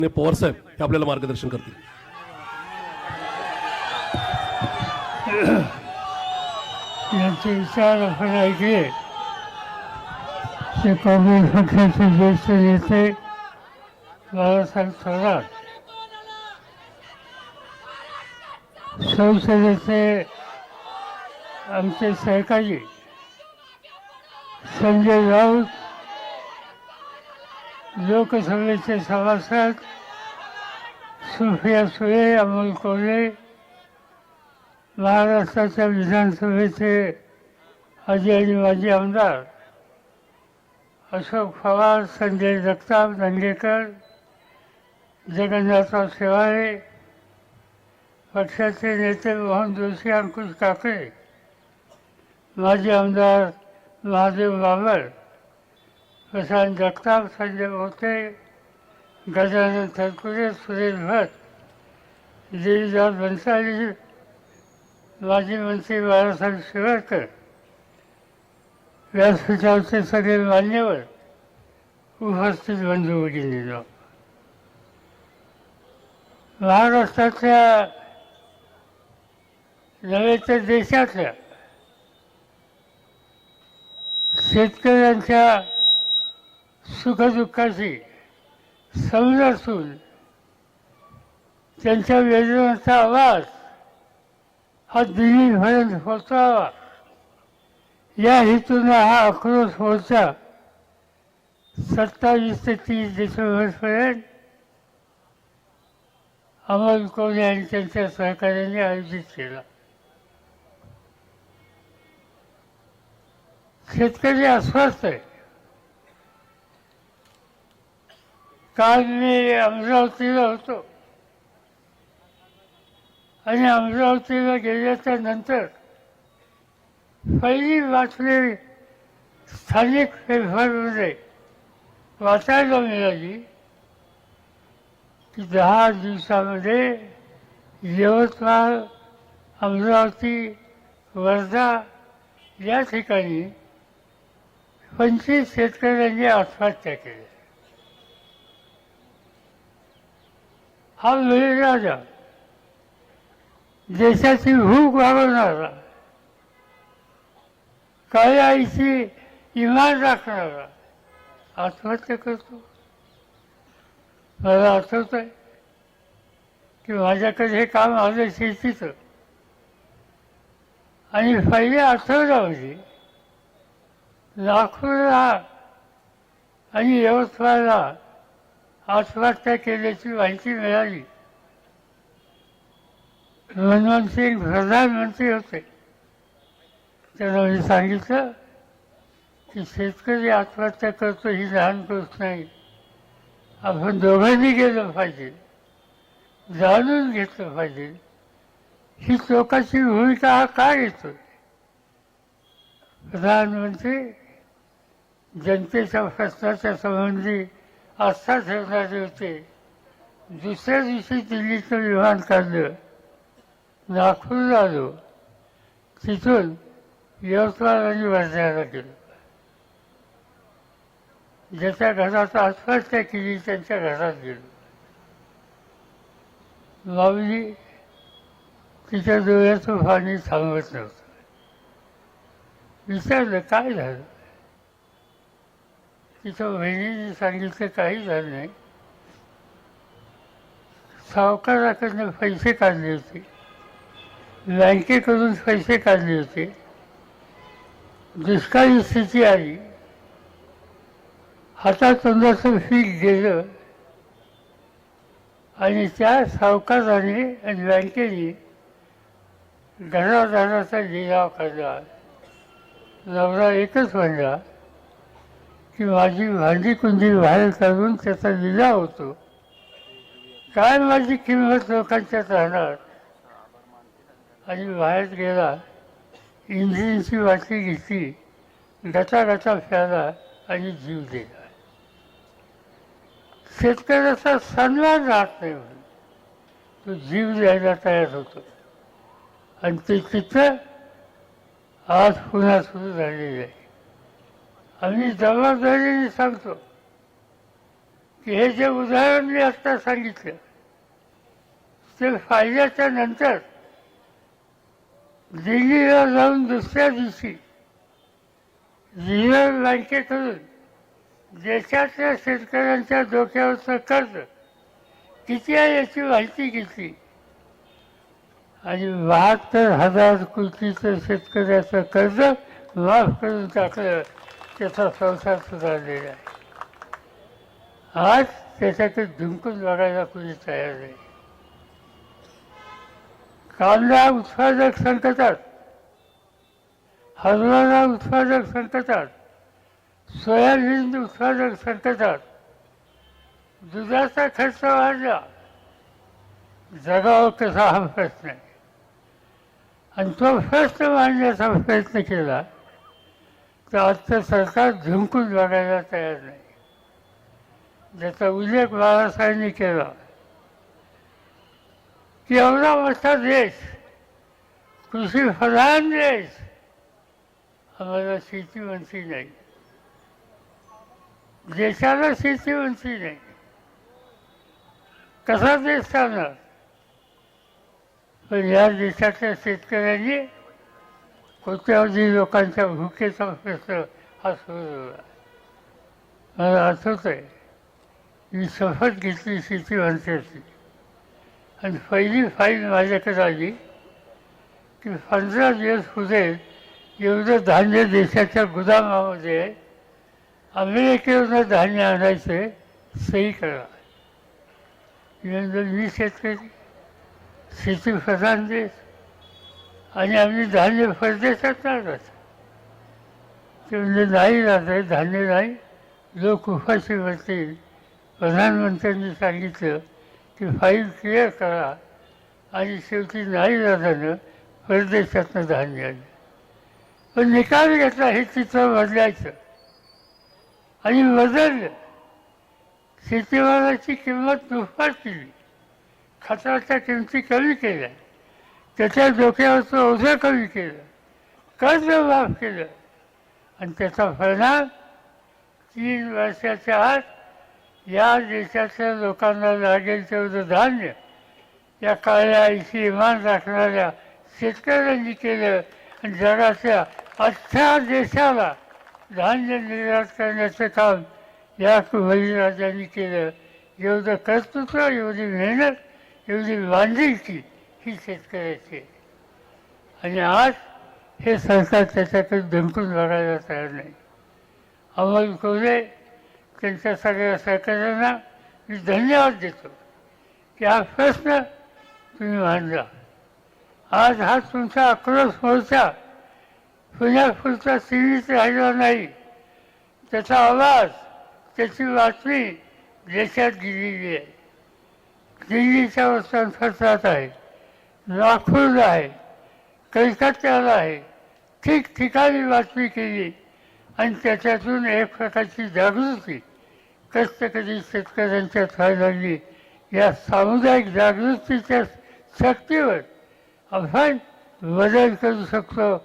पवार साहेब हे आपल्याला मार्गदर्शन करतील. यांचे विचार आपण ऐकले ते काँग्रेस पक्षाचे ज्येष्ठ नेते बाळासाहेब थोरात, संसदेचे आमचे सहकारी संजय राऊत, लोकसभेचे सभासद सुप्रिया सुळे, अमोल कोल्हे, महाराष्ट्राच्या विधानसभेचे आजी आणि माजी आमदार अशोक पवार, संजय जगताप, दंगेकर, जगन्नाथराव शेवाळे, पक्षाचे नेते मोहन जोशी, अंकुश काकडे, माजी आमदार महादेव बाबर, प्रशांत जगताप, संजय मोते, गजानन थरपुरे, सुरेश भट, गिरीजात भन्साळी, माजी मंत्री बाळासाहेब शिवरकर, व्यासपीठावरचे सगळे मान्यवर, उपस्थित बंधू भगिनींनो, महाराष्ट्रातल्या नव्हे तर देशातल्या शेतकऱ्यांच्या सुखदुःखाशी समरसून त्यांच्या वेदनांचा आवाज हा दिल्लीपर्यंत पोहोचावा या हेतूनं हा आक्रोश मोर्चा 27 ते 30 डिसेंबरपर्यंत अमोल कोल्हे आणि त्यांच्या सहकार्याने आयोजित केला. शेतकरी अस्वस्थ आहे. काल मी अमरावतीला होतो आणि अमरावतीला गेल्याच्या नंतर पहिली बातमी स्थानिक पेपरमध्ये वाचायला मिळाली की 10 दिवसामध्ये यवतमाळ, अमरावती, वर्धा या ठिकाणी 25 शेतकऱ्यांनी आत्महत्या केल्या. हा बळीराजा, देशाची भूक भागवणारा, काळ्या आईची इमान राखणारा आत्महत्या करतो. मला आठवत आहे की माझ्याकडे हे काम आलं शेतीचं आणि पहिल्या आठवड्यामध्ये नागपूरला आणि यवतमाळला आत्महत्या केल्याची माहिती मिळाली. मनमोहन सिंग प्रधानमंत्री होते. त्यांना मी सांगितलं की शेतकरी आत्महत्या करतो ही लहान गोष्ट नाही. आपण दोघांनी गेलं पाहिजे, जाणून घेतलं पाहिजे ही लोकांची भूमिका हा का घेतोय. प्रधानमंत्री जनतेच्या प्रश्नाच्या संबंधी आस्था ठेवणारे होते. दुसऱ्या दिवशी दिल्लीचं विमान काढलं, नागपूरला आलो, तिथून यवतमाळ आणि वर्ध्याला गेलो. ज्याच्या घरात आत्महत्या केली त्यांच्या घरात गेलो. माऊली तिच्या डोळ्याचं पाणी थांबत नव्हतं. विचारलं काय झालं. तिच्या बहिणीने सांगितलं काही झालं नाही. सावकाराकडनं पैसे काढले होते, बँकेकडून पैसे काढले होते, दुष्काळी स्थिती आली, हातातोंडाचं पीक गेलं आणि त्या सावकाराने आणि बँकेने घरादाराचा लिलाव काढला. नवरा एकच म्हणला की माझी भांडी कुंडी बाहेर काढून त्याचा लिलाव होतो. काय माझी किंमत लोकांच्यात राहणार. आणि बाहेर गेला, इंजिनची वाटी घेतली, गटागटा प्याला आणि जीव दिला. शेतकऱ्याचा सन्मान राहत नाही म्हणून तो जीव द्यायला तयार होतो. आणि ते चित्र आज पुन्हा सुरू झालेलं आहे. आम्ही जबाबदारीने सांगतो की हे जे उदाहरण मी आत्ता सांगितलं ते फायद्याच्या नंतर दिल्लीला जाऊन दुसऱ्या दिवशी रिझर्व्ह बँकेकडून देशातल्या शेतकऱ्यांच्या डोक्यावरचं कर्ज किती आहे याची माहिती घेतली आणि 72,000 कोटीचं शेतकऱ्याचं कर्ज माफ करून टाकलं. त्याचा संसार सुधारलेला आहे. आज त्याच्याकडे झुंकून बघायला कोणी तयार नाही. कांदा उत्पादक संकटात, हरभरा उत्पादक संकटात, सोयाबीन उत्पादक संकटात, दुधाचा खर्च वाढला, जगावं कसा हा प्रश्न आहे. आणि तो प्रश्न मांडण्याचा प्रयत्न केला तर आजचं सरकार झुंकून बघायला तयार नाही. ज्याचा उल्लेख बाळासाहेबांनी केला की एवढा मोठा देश, कृषीप्रधान देश, आम्हाला शेतीवंशी नाही, देशाला शेतीवंशी नाही, कसा देश चालणार. पण या देशातल्या शेतकऱ्यांनी कोट्यावधी लोकांच्या भुकेचा प्रश्न हा सोडवला. मला आठवत आहे मी शपथ घेतली शेती माणसाची आणि पहिली फाईल माझ्याकडे आली की 15 दिवस पुढे एवढं धान्य देशाच्या गोदामामध्ये अमेरिकेवरून धान्य आणायचे, सही करा. मी शेतकरी, शेतीप्रधान देश आणि आम्ही धान्य परदेशात आणत. ते म्हणजे नाही राहत, धान्य नाही, लोक उपाशी बसतील. प्रधानमंत्र्यांनी सांगितलं की फाईल क्लिअर करा आणि शेवटी नाही झाल्यानं परदेशातनं धान्य आलं. पण निकाल घेतला हे चित्र बदलायचं आणि बदललं. शेतीमालाची किंमत दुप्पट केली, खताच्या किमती कमी केल्या, त्याच्या डोक्यावरचं ओझं कमी केलं, कर्ज माफ केलं आणि त्याचा परिणाम 3 वर्षाच्या आत या देशातल्या लोकांना लागेल तेवढं धान्य या काळ्या आईशी इमान राखणाऱ्या शेतकऱ्यांनी केलं आणि जगाच्या 18 देशाला धान्य निर्यात करण्याचं काम या बळीराजांनी केलं. एवढं कर्तृत्व, एवढी मेहनत, एवढी बांधिलकी ही शेतकऱ्याची. आणि आज हे सरकार त्याच्याकडे धमकून बघायला तयार नाही. अमोल कोल्हे त्यांच्या सगळ्या सहकार्यांना मी धन्यवाद देतो की हा प्रश्न तुम्ही मांडला. आज हा तुमचा आक्रोश मोर्चा पुण्यापुरता सीमित राहिला नाही, त्याचा आवाज, त्याची बातमी देशात गेलेली आहे. दिल्लीच्या वृत्तपत्रात आहे, नागपूरला आहे, कलकत्त्याला आहे, ठिकठिकाणी बातमी केली आणि त्याच्यातून एक प्रकारची जागृती कष्टकरी शेतकऱ्यांच्यात व्हायला लागली. या सामुदायिक जागृतीच्या शक्तीवर आपण बदल करू शकतो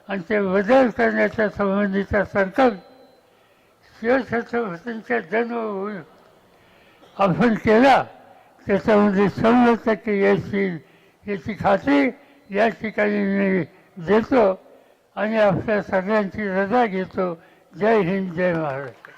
आणि ते बदल करण्याच्या संबंधीचा संकल्प शिवछत्रपतींच्या जन्मभूमी आपण केला. त्याच्यामध्ये 100% यश येईल याची खात्री या ठिकाणी मी देतो आणि आपल्या सगळ्यांची रजा घेतो. जय हिंद, जय महाराष्ट्र.